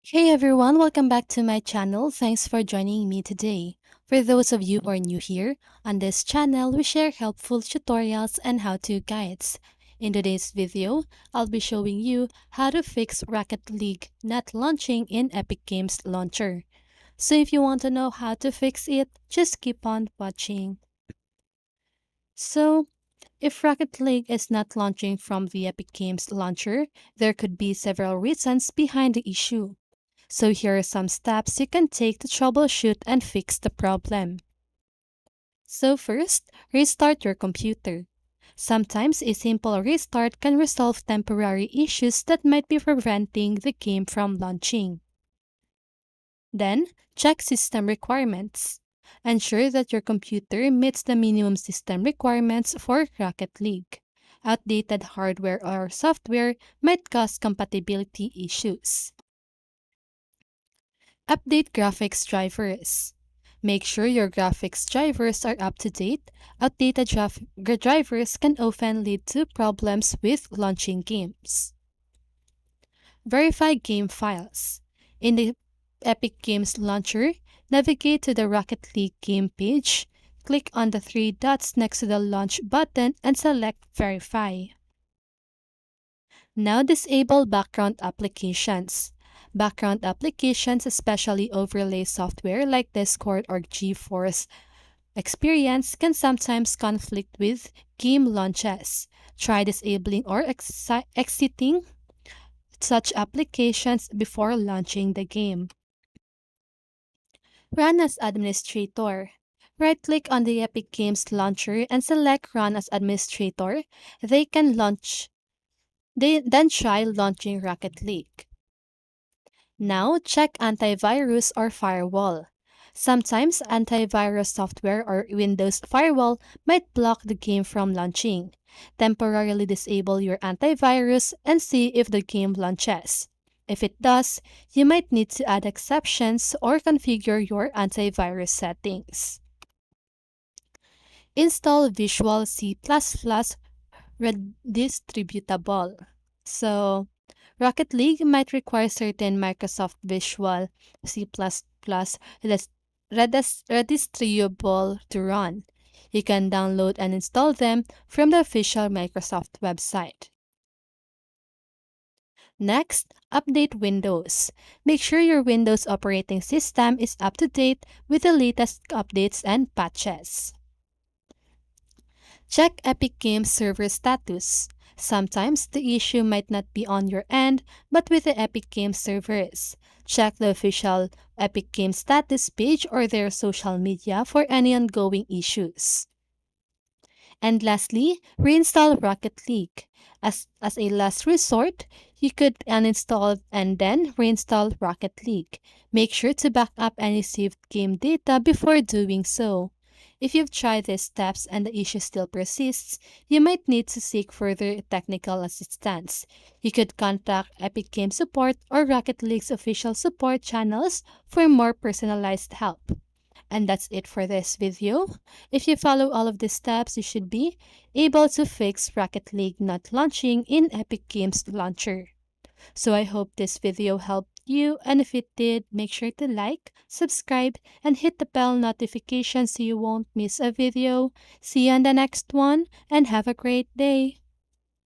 Hey everyone, welcome back to my channel. Thanks for joining me today. For those of you who are new here, on this channel we share helpful tutorials and how-to guides. In today's video, I'll be showing you how to fix Rocket League not launching in Epic Games Launcher. So if you want to know how to fix it, just keep on watching. So, if Rocket League is not launching from the Epic Games Launcher, there could be several reasons behind the issue. So here are some steps you can take to troubleshoot and fix the problem. So first, restart your computer. Sometimes a simple restart can resolve temporary issues that might be preventing the game from launching. Then, check system requirements. Ensure that your computer meets the minimum system requirements for Rocket League. Outdated hardware or software might cause compatibility issues. Update graphics drivers. Make sure your graphics drivers are up to date. Outdated drivers can often lead to problems with launching games. Verify game files. In the Epic Games Launcher, navigate to the Rocket League game page. Click on the three dots next to the Launch button and select Verify. Now disable background applications. Background applications, especially overlay software like Discord or GeForce Experience, can sometimes conflict with game launches. Try disabling or exiting such applications before launching the game. Run as administrator. Right-click on the Epic Games Launcher and select Run as Administrator. They can launch. Then try launching Rocket League. Now, check antivirus or firewall. Sometimes antivirus software or Windows firewall might block the game from launching. Temporarily disable your antivirus and see if the game launches. If it does, you might need to add exceptions or configure your antivirus settings. Install Visual C++ Redistributable. So, Rocket League might require certain Microsoft Visual C++ redistributable to run. You can download and install them from the official Microsoft website. Next, update Windows. Make sure your Windows operating system is up to date with the latest updates and patches. Check Epic Games server status. Sometimes the issue might not be on your end, but with the Epic Games servers. Check the official Epic Games status page or their social media for any ongoing issues. And lastly, reinstall Rocket League. As a last resort, you could uninstall and then reinstall Rocket League. Make sure to back up any saved game data before doing so. If you've tried these steps and the issue still persists, you might need to seek further technical assistance. You could contact Epic Game Support or Rocket League's official support channels for more personalized help. And that's it for this video. If you follow all of these steps, you should be able to fix Rocket League not launching in Epic Games Launcher. So I hope this video helped you, and if it did, make sure to like, subscribe, and hit the bell notification so you won't miss a video. See you on the next one, and have a great day!